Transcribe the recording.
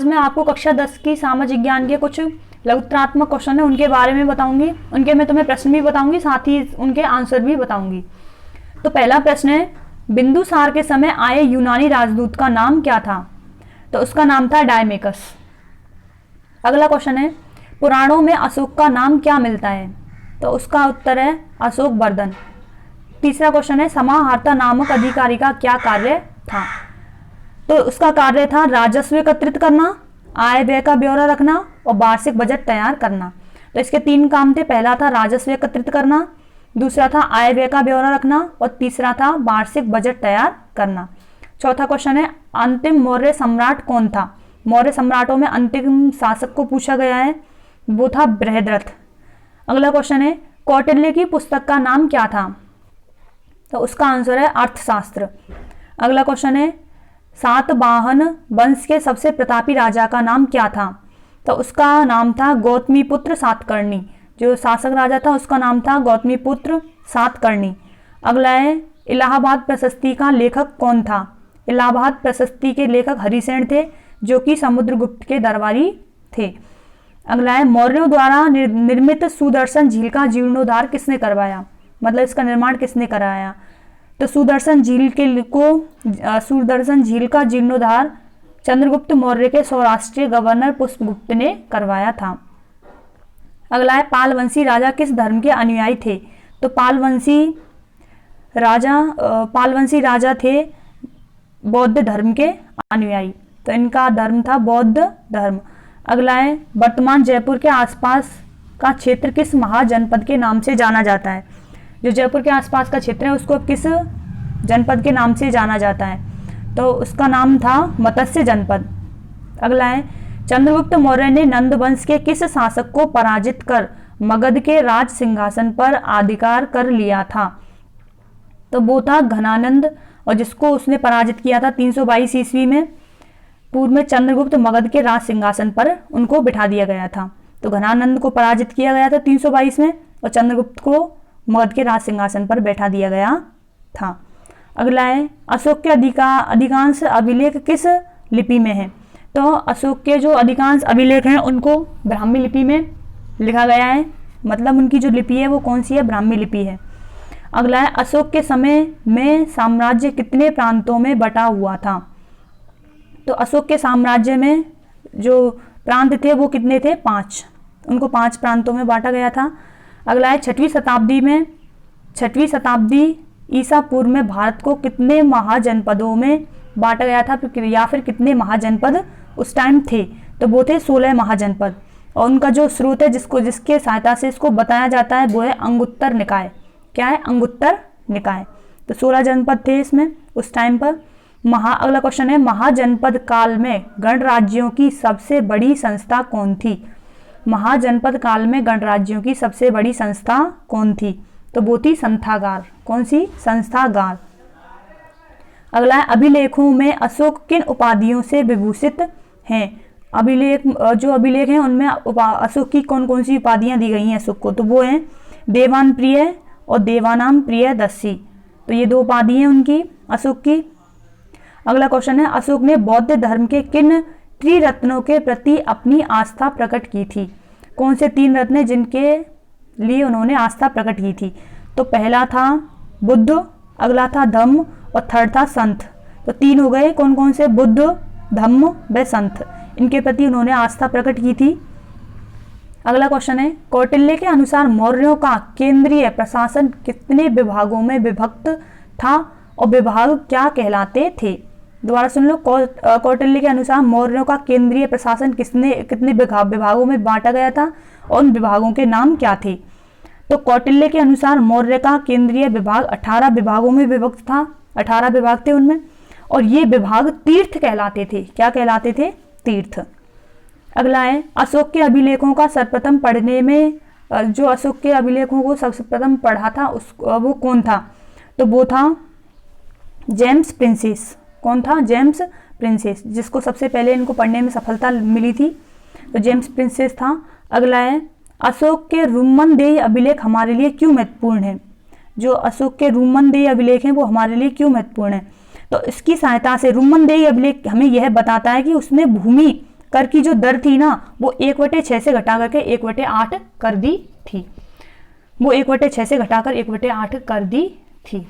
मैं आपको कक्षा 10 की सामाजिक ज्ञान के कुछ लघुत्रात्मक क्वेश्चन है उनके बारे में बताऊंगी। उनके मैं तुम्हें प्रश्न भी बताऊंगी, साथ ही उनके आंसर भी बताऊंगी। तो पहला प्रश्न है, बिंदुसार के समय आए यूनानी राजदूत का नाम क्या था? तो उसका नाम था डायमेकस। अगला क्वेश्चन है, पुराणों में अशोक का नाम क्या मिलता है? तो उसका उत्तर है अशोक वर्धन। तीसरा क्वेश्चन है, समाहर्ता नामक अधिकारी का क्या कार्य था? तो उसका कार्य था राजस्व एकत्रित करना, आय व्यय का ब्यौरा रखना और वार्षिक बजट तैयार करना। तो इसके 3 काम थे। पहला था राजस्व एकत्रित करना, दूसरा था आय व्यय का ब्यौरा रखना और तीसरा था वार्षिक बजट तैयार करना। चौथा क्वेश्चन है, अंतिम मौर्य सम्राट कौन था? मौर्य सम्राटों में अंतिम शासक को पूछा गया है, वो था बृहद्रथ। अगला क्वेश्चन है, कौटिल्य की पुस्तक का नाम क्या था? तो उसका आंसर है अर्थशास्त्र। अगला क्वेश्चन है, सातवाहन वंश के सबसे प्रतापी राजा का नाम क्या था? तो उसका नाम था गौतमीपुत्र सातकर्णी। जो शासक राजा था उसका नाम था गौतमीपुत्र सातकर्णी। अगला है, इलाहाबाद प्रशस्ति का लेखक कौन था? इलाहाबाद प्रशस्ति के लेखक हरिसेन थे, जो कि समुद्रगुप्त के दरबारी थे। अगला है, मौर्यों द्वारा निर्मित सुदर्शन झील का जीर्णोद्धार किसने करवाया? मतलब इसका निर्माण किसने कराया? तो सुदर्शन झील का जीर्णोद्धार चंद्रगुप्त मौर्य के सौराष्ट्रीय गवर्नर पुष्पगुप्त ने करवाया था। अगला है, पालवंशी राजा किस धर्म के अनुयायी थे? तो पालवंशी राजा थे बौद्ध धर्म के अनुयायी। तो इनका धर्म था बौद्ध धर्म। अगला है, वर्तमान जयपुर के आसपास का क्षेत्र किस महाजनपद के नाम से जाना जाता है? जो जयपुर के आसपास का क्षेत्र है उसको किस जनपद के नाम से जाना जाता है? तो उसका नाम था मत्स्य जनपद। अगला है, चंद्रगुप्त मौर्य ने नंद वंश के किस शासक को पराजित कर मगध के राज सिंहासन पर अधिकार कर लिया था? तो वो था घनानंद, और जिसको उसने पराजित किया था 322 ईस्वी में। पूर्व में चंद्रगुप्त मगध के राज सिंहासन पर उनको बिठा दिया गया था। तो घनानंद को पराजित किया गया था 322 में और चंद्रगुप्त को मगध के राज सिंहासन पर बैठा दिया गया था। अगला है, अशोक के अधिकांश अभिलेख किस लिपि में है? तो अशोक के जो अधिकांश अभिलेख हैं उनको ब्राह्मी लिपि में लिखा गया है। मतलब उनकी जो लिपि है वो कौन सी है? ब्राह्मी लिपि है। अगला है, अशोक के समय में साम्राज्य कितने प्रांतों में बटा हुआ था? तो अशोक के साम्राज्य में जो प्रांत थे वो कितने थे? 5। उनको 5 प्रांतों में बांटा गया था। अगला है, 6वीं शताब्दी ईसा पूर्व में भारत को कितने महाजनपदों में बांटा गया था, या फिर कितने महाजनपद उस टाइम थे? तो वो थे 16 महाजनपद। और उनका जो स्रोत है जिसके सहायता से इसको बताया जाता है वो है अंगुत्तर निकाय। क्या है? अंगुत्तर निकाय। तो 16 जनपद थे इसमें उस टाइम पर। अगला क्वेश्चन है, महाजनपद काल में गणराज्यों की सबसे बड़ी संस्था कौन थी? महाजनपद काल में गणराज्यों की सबसे बड़ी संस्था कौन थी? तो वो थी संस्थागार। कौन सी? संस्थागार। अगला है, अभिलेखों में अशोक किन उपाधियों से विभूषित हैं? जो अभिलेख हैं उनमें अशोक की कौन कौन सी उपाधियां दी गई हैं अशोक को? तो वो हैं देवान प्रिय और देवानाम प्रियदर्शी। तो ये 2 उपाधि हैं उनकी अशोक की। अगला क्वेश्चन है, अशोक ने बौद्ध धर्म के किन त्रिरत्नों के प्रति अपनी आस्था प्रकट की थी? कौन से 3 रत्न हैं जिनके लिए उन्होंने आस्था प्रकट की थी? तो पहला था बुद्ध, अगला था धम्म और थर्ड था संत। तो 3 हो गए। कौन कौन से? बुद्ध, धम्म व संत। इनके प्रति उन्होंने आस्था प्रकट की थी। अगला क्वेश्चन है, कौटिल्य के अनुसार मौर्यों का केंद्रीय प्रशासन कितने विभागों में विभक्त था और विभाग क्या कहलाते थे? दोबारा सुन लो। कौटिल्य के अनुसार मौर्यों का केंद्रीय प्रशासन कितने विभागों में बांटा गया था और उन विभागों के नाम क्या थे? तो कौटिल्य के अनुसार मौर्य का केंद्रीय विभाग 18 विभागों में विभक्त था। 18 विभाग थे उनमें, और ये विभाग तीर्थ कहलाते थे। क्या कहलाते थे? तीर्थ। अगला है, अशोक के अभिलेखों का सर्वप्रथम पढ़ने में जो अशोक के अभिलेखों को सबसे प्रथम पढ़ा था वो कौन था? तो वो था जेम्स प्रिंसेस। कौन था? जेम्स प्रिंसेस, जिसको सबसे पहले इनको पढ़ने में सफलता मिली थी। तो जेम्स प्रिंसेस था। अगला है, अशोक के रुमनदेही अभिलेख हमारे लिए क्यों महत्वपूर्ण है? जो अशोक के रुमनदेही अभिलेख हैं वो हमारे लिए क्यों महत्वपूर्ण है? तो इसकी सहायता से रुमनदेही अभिलेख हमें यह बताता है कि उसने भूमि कर की जो दर थी ना वो 1/6 से घटा करके 1/8 कर दी थी। वो 1/6 से घटाकर 1/8 कर दी थी।